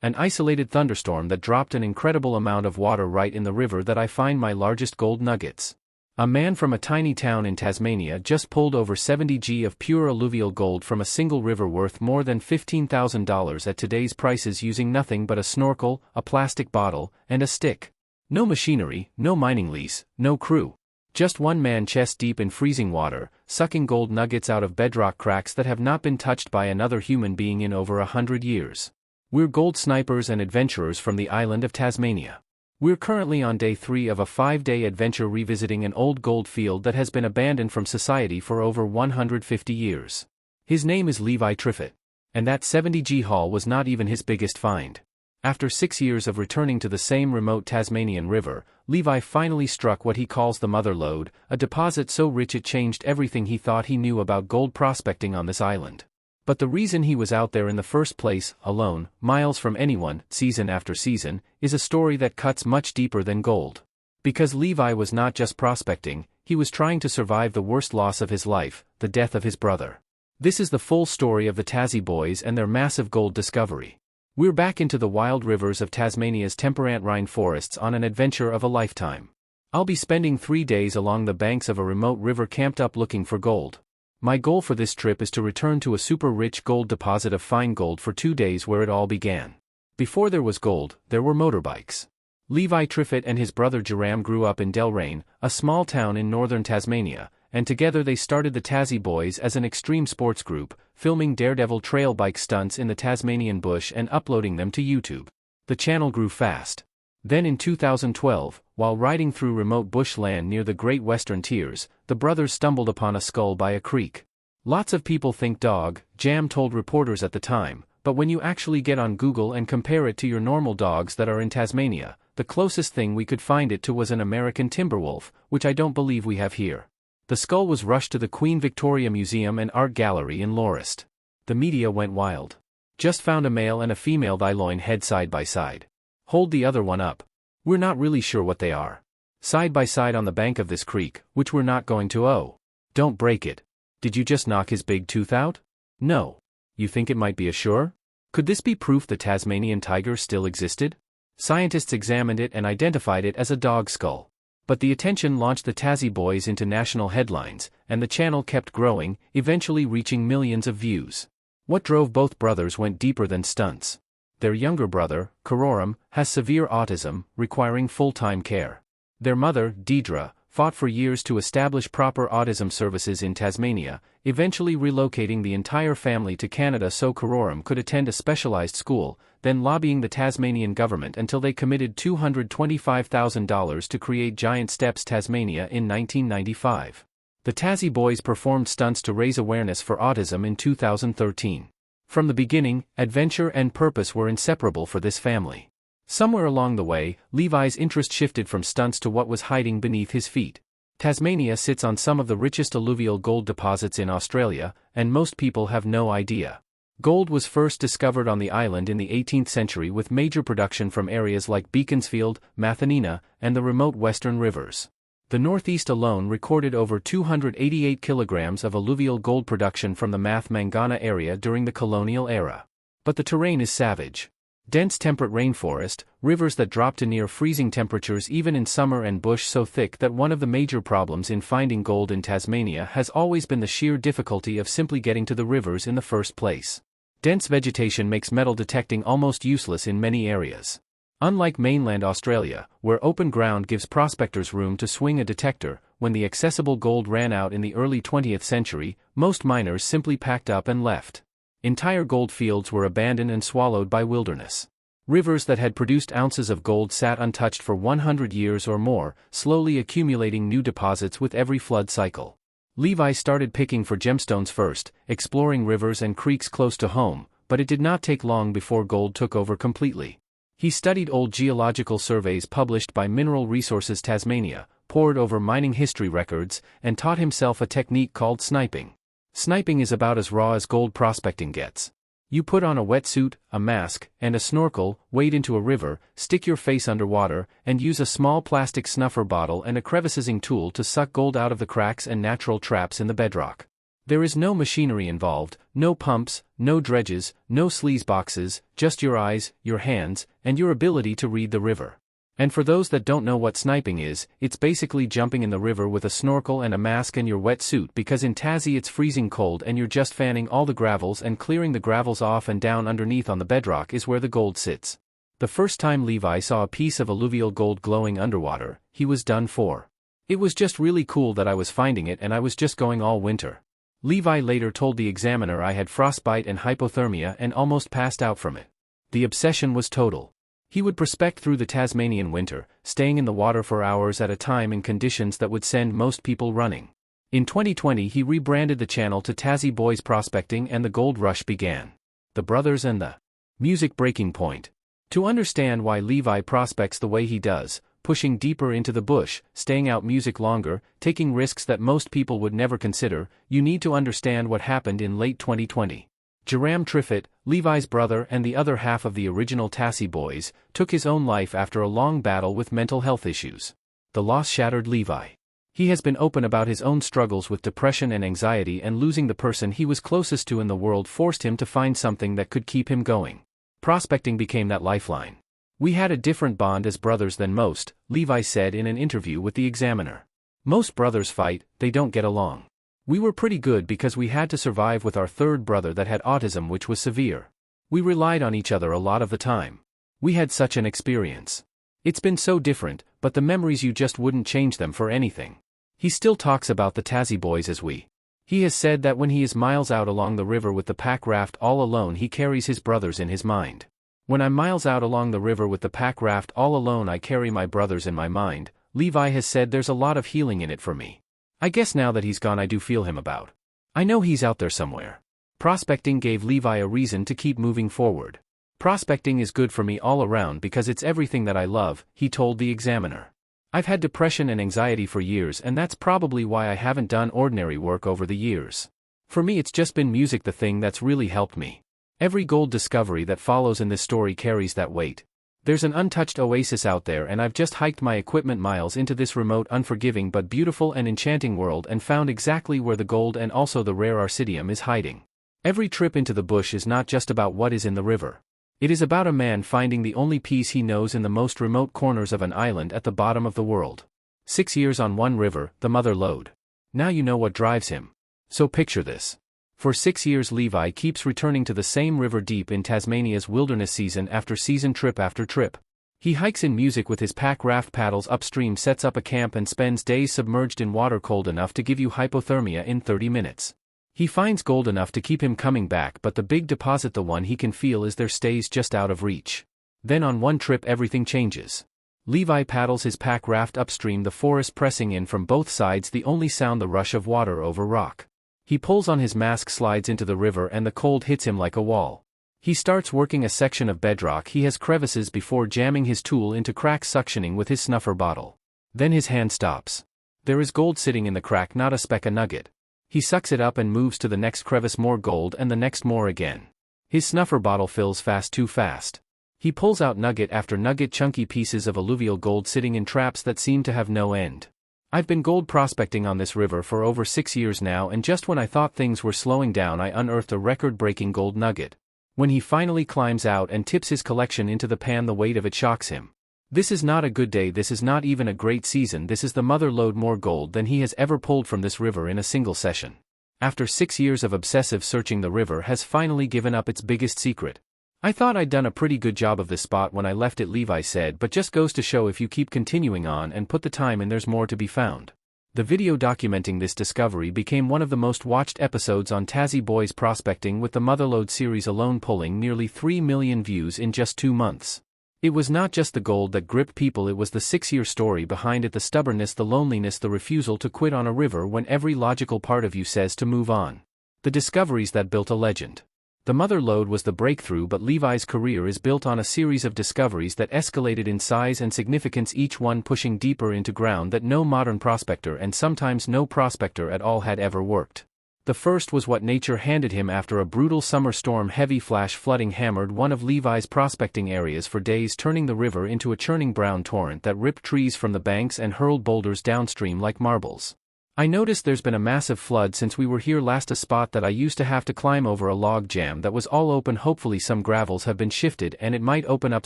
An isolated thunderstorm that dropped an incredible amount of water right in the river that I find my largest gold nuggets. A man from a tiny town in Tasmania just pulled over 70 g of pure alluvial gold from a single river worth more than $15,000 at today's prices using nothing but a snorkel, a plastic bottle, and a stick. No machinery, no mining lease, no crew. Just one man chest deep in freezing water, sucking gold nuggets out of bedrock cracks that have not been touched by another human being in over 100 years. We're gold snipers and adventurers from the island of Tasmania. We're currently on day 3 of a 5-day adventure revisiting an old gold field that has been abandoned from society for over 150 years. His name is Levi Triffitt. And that 70 g haul was not even his biggest find. After 6 years of returning to the same remote Tasmanian river, Levi finally struck what he calls the mother lode, a deposit so rich it changed everything he thought he knew about gold prospecting on this island. But the reason he was out there in the first place, alone, miles from anyone, season after season, is a story that cuts much deeper than gold. Because Levi was not just prospecting, he was trying to survive the worst loss of his life, the death of his brother. This is the full story of the Tassie boys and their massive gold discovery. We're back into the wild rivers of Tasmania's temperate rainforests on an adventure of a lifetime. I'll be spending 3 days along the banks of a remote river camped up looking for gold. My goal for this trip is to return to a super-rich gold deposit of fine gold for 2 days where it all began. Before there was gold, there were motorbikes. Levi Triffitt and his brother Jerram grew up in Delrain, a small town in northern Tasmania, and together they started the Tassie Boys as an extreme sports group, filming daredevil trail bike stunts in the Tasmanian bush and uploading them to YouTube. The channel grew fast. Then in 2012, while riding through remote bushland near the Great Western Tiers, the brothers stumbled upon a skull by a creek. Lots of people think dog, Jam told reporters at the time, but when you actually get on Google and compare it to your normal dogs that are in Tasmania, the closest thing we could find it to was an American timberwolf, which I don't believe we have here. The skull was rushed to the Queen Victoria Museum and Art Gallery in Lorist. The media went wild. Just found a male and a female thigh-loin head side by side. Hold the other one up. We're not really sure what they are. Side by side on the bank of this creek, which we're not going to. Oh. Don't break it. Did you just knock his big tooth out? No. You think it might be a sure? Could this be proof the Tasmanian tiger still existed? Scientists examined it and identified it as a dog skull. But the attention launched the Tassie Boys into national headlines, and the channel kept growing, eventually reaching millions of views. What drove both brothers went deeper than stunts. Their younger brother, Karoram, has severe autism, requiring full-time care. Their mother, Deidre, fought for years to establish proper autism services in Tasmania, eventually relocating the entire family to Canada so Karoram could attend a specialized school, then lobbying the Tasmanian government until they committed $225,000 to create Giant Steps Tasmania in 1995. The Tassie Boys performed stunts to raise awareness for autism in 2013. From the beginning, adventure and purpose were inseparable for this family. Somewhere along the way, Levi's interest shifted from stunts to what was hiding beneath his feet. Tasmania sits on some of the richest alluvial gold deposits in Australia, and most people have no idea. Gold was first discovered on the island in the 18th century with major production from areas like Beaconsfield, Mathanina, and the remote western rivers. The Northeast alone recorded over 288 kilograms of alluvial gold production from the Mangana area during the colonial era. But the terrain is savage. Dense temperate rainforest, rivers that drop to near freezing temperatures even in summer, and bush so thick that one of the major problems in finding gold in Tasmania has always been the sheer difficulty of simply getting to the rivers in the first place. Dense vegetation makes metal detecting almost useless in many areas. Unlike mainland Australia, where open ground gives prospectors room to swing a detector, when the accessible gold ran out in the early 20th century, most miners simply packed up and left. Entire gold fields were abandoned and swallowed by wilderness. Rivers that had produced ounces of gold sat untouched for 100 years or more, slowly accumulating new deposits with every flood cycle. Levi started picking for gemstones first, exploring rivers and creeks close to home, but it did not take long before gold took over completely. He studied old geological surveys published by Mineral Resources Tasmania, pored over mining history records, and taught himself a technique called sniping. Sniping is about as raw as gold prospecting gets. You put on a wetsuit, a mask, and a snorkel, wade into a river, stick your face underwater, and use a small plastic snuffer bottle and a crevicing tool to suck gold out of the cracks and natural traps in the bedrock. There is no machinery involved, no pumps, no dredges, no sleaze boxes, just your eyes, your hands, and your ability to read the river. And for those that don't know what sniping is, it's basically jumping in the river with a snorkel and a mask and your wetsuit, because in Tassie it's freezing cold and you're just fanning all the gravels and clearing the gravels off, and down underneath on the bedrock is where the gold sits. The first time Levi saw a piece of alluvial gold glowing underwater, he was done for. It was just really cool that I was finding it, and I was just going all winter. Levi later told the examiner I had frostbite and hypothermia and almost passed out from it. The obsession was total. He would prospect through the Tasmanian winter, staying in the water for hours at a time in conditions that would send most people running. In 2020 he rebranded the channel to Tassie Boys Prospecting, and the gold rush began. The brothers and the music breaking point. To understand why Levi prospects the way he does, pushing deeper into the bush, staying out music longer, taking risks that most people would never consider, you need to understand what happened in late 2020. Jerram Triffitt, Levi's brother and the other half of the original Tassie Boys, took his own life after a long battle with mental health issues. The loss shattered Levi. He has been open about his own struggles with depression and anxiety, and losing the person he was closest to in the world forced him to find something that could keep him going. Prospecting became that lifeline. "We had a different bond as brothers than most," Levi said in an interview with the Examiner. "Most brothers fight, they don't get along. We were pretty good because we had to survive with our third brother that had autism, which was severe. We relied on each other a lot of the time. We had such an experience. It's been so different, but the memories, you just wouldn't change them for anything." He still talks about the Tassie Boys as we. He has said that when he is miles out along the river with the pack raft all alone, he carries his brothers in his mind. "When I'm miles out along the river with the pack raft all alone, I carry my brothers in my mind," Levi has said. "There's a lot of healing in it for me. I guess now that he's gone I do feel him about. I know he's out there somewhere." Prospecting gave Levi a reason to keep moving forward. "Prospecting is good for me all around because it's everything that I love," he told the Examiner. "I've had depression and anxiety for years, and that's probably why I haven't done ordinary work over the years. For me it's just been music, the thing that's really helped me. Every gold discovery that follows in this story carries that weight. There's an untouched oasis out there, and I've just hiked my equipment miles into this remote, unforgiving but beautiful and enchanting world and found exactly where the gold and also the rare arcidium is hiding. Every trip into the bush is not just about what is in the river. It is about a man finding the only peace he knows in the most remote corners of an island at the bottom of the world. 6 years on one river, the mother lode. Now you know what drives him. So picture this. For 6 years Levi keeps returning to the same river deep in Tasmania's wilderness, season after season, trip after trip. He hikes in music with his pack raft, paddles upstream, sets up a camp, and spends days submerged in water cold enough to give you hypothermia in 30 minutes. He finds gold enough to keep him coming back, but the big deposit, the one he can feel, is there, stays just out of reach. Then on one trip everything changes. Levi paddles his pack raft upstream, the forest pressing in from both sides, the only sound the rush of water over rock. He pulls on his mask, slides into the river, and the cold hits him like a wall. He starts working a section of bedrock he has crevices before jamming his tool into cracks, suctioning with his snuffer bottle. Then his hand stops. There is gold sitting in the crack, not a speck, a nugget. He sucks it up and moves to the next crevice, more gold, and the next more again. His snuffer bottle fills fast, too fast. He pulls out nugget after nugget, chunky pieces of alluvial gold sitting in traps that seem to have no end. I've been gold prospecting on this river for over 6 years now, and just when I thought things were slowing down, I unearthed a record-breaking gold nugget. When he finally climbs out and tips his collection into the pan, the weight of it shocks him. This is not a good day, this is not even a great season, this is the mother lode, more gold than he has ever pulled from this river in a single session. After 6 years of obsessive searching, the river has finally given up its biggest secret. "I thought I'd done a pretty good job of this spot when I left it," Levi said, "but just goes to show if you keep continuing on and put the time in, there's more to be found." The video documenting this discovery became one of the most watched episodes on Tassie Boys Prospecting, with the Motherlode series alone pulling nearly 3 million views in just 2 months. It was not just the gold that gripped people, it was the 6-year story behind it, the stubbornness, the loneliness, the refusal to quit on a river when every logical part of you says to move on. The discoveries that built a legend. The mother lode was the breakthrough, but Levi's career is built on a series of discoveries that escalated in size and significance, each one pushing deeper into ground that no modern prospector, and sometimes no prospector at all, had ever worked. The first was what nature handed him after a brutal summer storm. Heavy flash flooding hammered one of Levi's prospecting areas for days, turning the river into a churning brown torrent that ripped trees from the banks and hurled boulders downstream like marbles. I noticed there's been a massive flood since we were here last. A spot that I used to have to climb over a log jam that was all open. Hopefully some gravels have been shifted and it might open up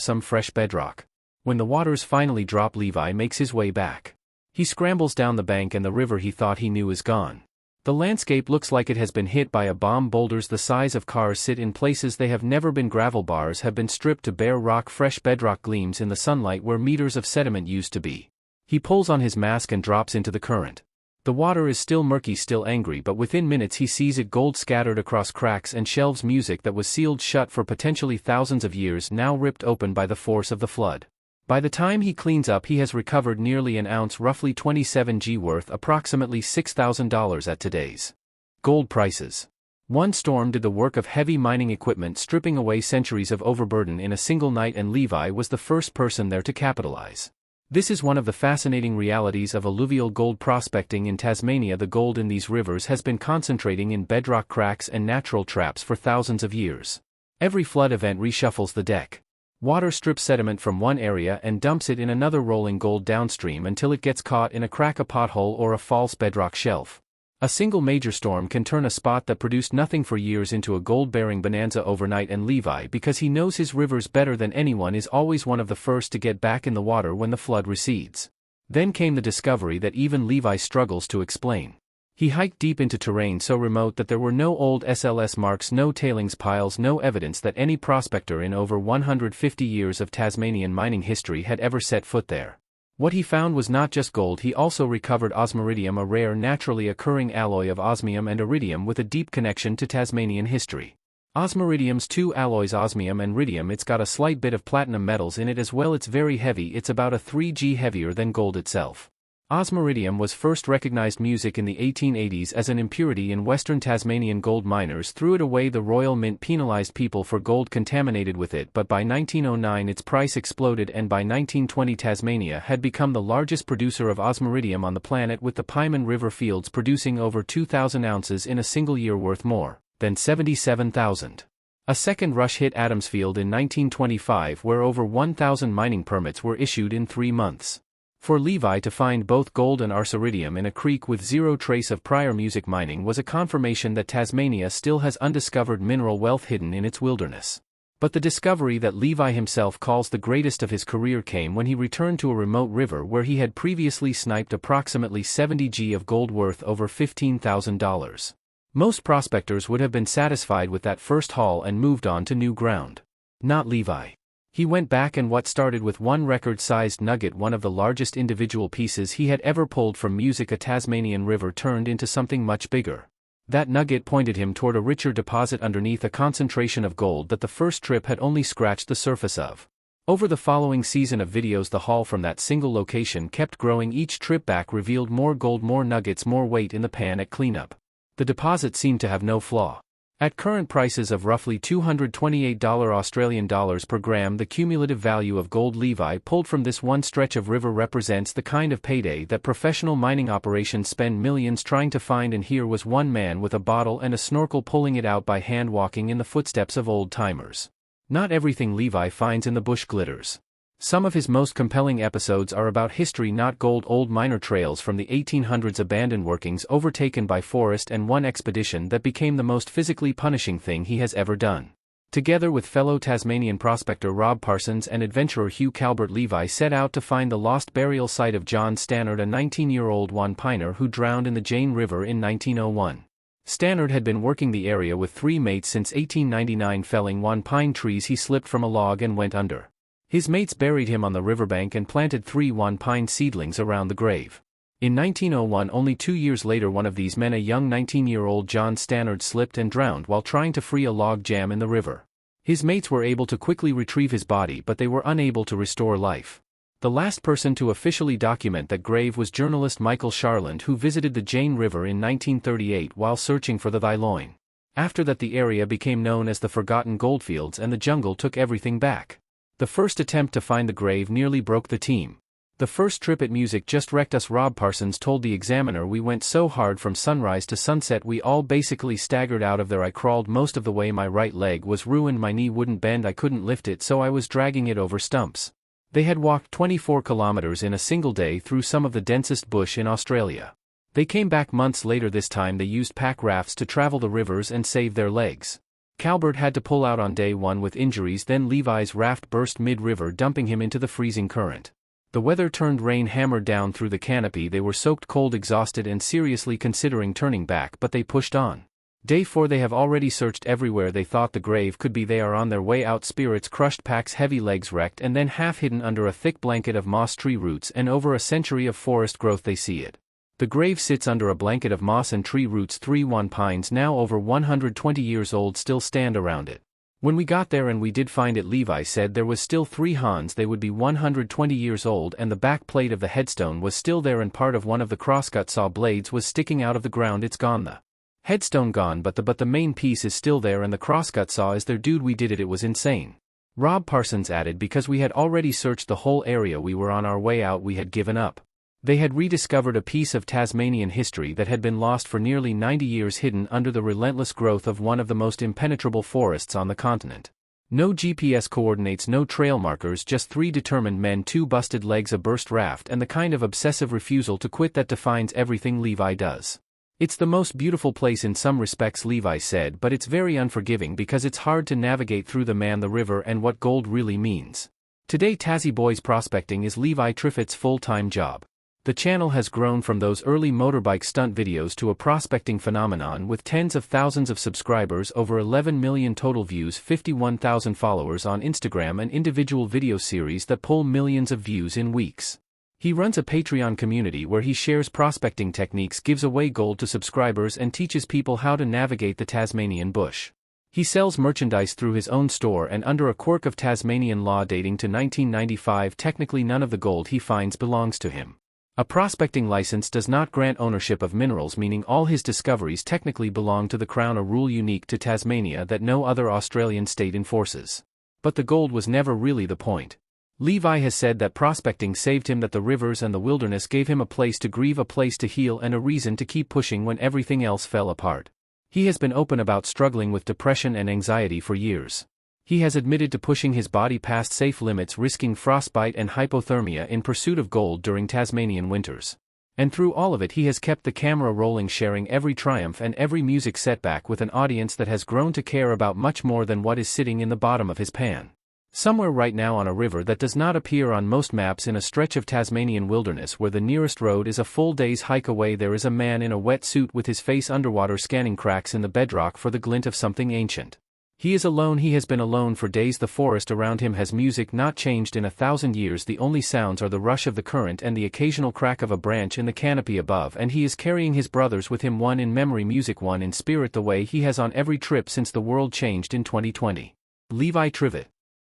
some fresh bedrock. When the waters finally drop, Levi makes his way back. He scrambles down the bank and the river he thought he knew is gone. The landscape looks like it has been hit by a bomb. Boulders the size of cars sit in places they have never been. Gravel bars have been stripped to bare rock. Fresh bedrock gleams in the sunlight where meters of sediment used to be. He pulls on his mask and drops into the current. The water is still murky, still angry, but within minutes he sees it. Gold scattered across cracks and shelves. Music that was sealed shut for potentially thousands of years now ripped open by the force of the flood. By the time he cleans up, he has recovered nearly an ounce, roughly 27 g worth, approximately $6,000 at today's gold prices. One storm did the work of heavy mining equipment, stripping away centuries of overburden in a single night, and Levi was the first person there to capitalize. This is one of the fascinating realities of alluvial gold prospecting in Tasmania. The gold in these rivers has been concentrating in bedrock cracks and natural traps for thousands of years. Every flood event reshuffles the deck. Water strips sediment from one area and dumps it in another, rolling gold downstream until it gets caught in a crack, a pothole, or a false bedrock shelf. A single major storm can turn a spot that produced nothing for years into a gold-bearing bonanza overnight, and Levi, because he knows his rivers better than anyone, is always one of the first to get back in the water when the flood recedes. Then came the discovery that even Levi struggles to explain. He hiked deep into terrain so remote that there were no old SLS marks, no tailings piles, no evidence that any prospector in over 150 years of Tasmanian mining history had ever set foot there. What he found was not just gold. He also recovered osmiridium, a rare naturally occurring alloy of osmium and iridium with a deep connection to Tasmanian history. Osmiridium's two alloys, osmium and iridium, it's got a slight bit of platinum metals in it as well. It's very heavy, it's about a 3G heavier than gold itself. Osmiridium was first recognized music in the 1880s as an impurity in western Tasmanian gold miners threw it away. The Royal Mint penalized people for gold contaminated with it, but by 1909 its price exploded, and by 1920 Tasmania had become the largest producer of osmiridium on the planet, with the Pieman River fields producing over 2,000 ounces in a single year, worth more than $77,000. A second rush hit Adamsfield in 1925, where over 1,000 mining permits were issued in 3 months. For Levi to find both gold and osmiridium in a creek with zero trace of prior music mining was a confirmation that Tasmania still has undiscovered mineral wealth hidden in its wilderness. But the discovery that Levi himself calls the greatest of his career came when he returned to a remote river where he had previously sniped approximately 70 g of gold worth over $15,000. Most prospectors would have been satisfied with that first haul and moved on to new ground. Not Levi. He went back, and what started with one record-sized nugget, one of the largest individual pieces he had ever pulled from music, a Tasmanian river, turned into something much bigger. That nugget pointed him toward a richer deposit underneath, a concentration of gold that the first trip had only scratched the surface of. Over the following season of videos, the haul from that single location kept growing. Each trip back revealed more gold, more nuggets, more weight in the pan at cleanup. The deposit seemed to have no flaw. At current prices of roughly $228 Australian dollars per gram, the cumulative value of gold Levi pulled from this one stretch of river represents the kind of payday that professional mining operations spend millions trying to find, and here was one man with a bottle and a snorkel pulling it out by hand, walking in the footsteps of old-timers. Not everything Levi finds in the bush glitters. Some of his most compelling episodes are about history, not gold. Old miner trails from the 1800s, abandoned workings overtaken by forest, and one expedition that became the most physically punishing thing he has ever done. Together with fellow Tasmanian prospector Rob Parsons and adventurer Hugh Calvert, Levi set out to find the lost burial site of John Stannard, a 19-year-old Wanpiner who drowned in the Jane River in 1901. Stannard had been working the area with 3 mates since 1899, felling Wanpine trees. He slipped from a log and went under. His mates buried him on the riverbank and planted 3 Wanpine seedlings around the grave. In 1901, only 2 years later, one of these men, a young 19-year-old John Stannard, slipped and drowned while trying to free a log jam in the river. His mates were able to quickly retrieve his body, but they were unable to restore life. The last person to officially document that grave was journalist Michael Sharland, who visited the Jane River in 1938 while searching for the Thyloin. After that, the area became known as the Forgotten Goldfields, and the jungle took everything back. The first attempt to find the grave nearly broke the team. The first trip at music just wrecked us, Rob Parsons told the Examiner. We went so hard from sunrise to sunset we all basically staggered out of there. I crawled most of the way, my right leg was ruined, my knee wouldn't bend, I couldn't lift it, so I was dragging it over stumps. They had walked 24 kilometers in a single day through some of the densest bush in Australia. They came back months later. This time they used pack rafts to travel the rivers and save their legs. Calbert had to pull out on day 1 with injuries. Then Levi's raft burst mid-river, dumping him into the freezing current. The weather turned rain hammered down through the canopy. They were soaked cold, exhausted and seriously considering turning back, but they pushed on. Day 4 they have already searched everywhere they thought the grave could be. They are on their way out. Spirits crushed, packs heavy, legs wrecked and then half hidden under a thick blanket of moss, tree roots and over a century of forest growth. They see it. The grave sits under a blanket of moss and tree roots. 3 pines now over 120 years old still stand around it. When we got there, and we did find it, Levi said, there was still 3 Hans. They would be 120 years old, and the back plate of the headstone was still there and part of one of the crosscut saw blades was sticking out of the ground. It's gone, the headstone gone, but the main piece is still there and the crosscut saw is there. Dude, we did it. It was insane. Rob Parsons added, because we had already searched the whole area. We were on our way out. We had given up. They had rediscovered a piece of Tasmanian history that had been lost for nearly 90 years, hidden under the relentless growth of one of the most impenetrable forests on the continent. No GPS coordinates, no trail markers, just 3 determined men, 2 busted legs, a burst raft, and the kind of obsessive refusal to quit that defines everything Levi does. It's the most beautiful place in some respects, Levi said, but it's very unforgiving because it's hard to navigate through the river and what gold really means. Today Tassie boys prospecting is Levi Triffitt's full-time job. The channel has grown from those early motorbike stunt videos to a prospecting phenomenon with tens of thousands of subscribers, over 11 million total views, 51,000 followers on Instagram, and individual video series that pull millions of views in weeks. He runs a Patreon community where he shares prospecting techniques, gives away gold to subscribers, and teaches people how to navigate the Tasmanian bush. He sells merchandise through his own store, and under a quirk of Tasmanian law dating to 1995, technically none of the gold he finds belongs to him. A prospecting license does not grant ownership of minerals, meaning all his discoveries technically belong to the Crown, a rule unique to Tasmania that no other Australian state enforces. But the gold was never really the point. Levi has said that prospecting saved him, that the rivers and the wilderness gave him a place to grieve, a place to heal, and a reason to keep pushing when everything else fell apart. He has been open about struggling with depression and anxiety for years. He has admitted to pushing his body past safe limits, risking frostbite and hypothermia in pursuit of gold during Tasmanian winters. And through all of it he has kept the camera rolling, sharing every triumph and every music setback with an audience that has grown to care about much more than what is sitting in the bottom of his pan. Somewhere right now on a river that does not appear on most maps, in a stretch of Tasmanian wilderness where the nearest road is a full day's hike away, there is a man in a wet suit with his face underwater, scanning cracks in the bedrock for the glint of something ancient. He is alone. He has been alone for days. The forest around him has music not changed in 1,000 years. The only sounds are the rush of the current and the occasional crack of a branch in the canopy above, and he is carrying his brothers with him, one in memory, music, one in spirit, the way he has on every trip since the world changed in 2020. Levi Triffitt.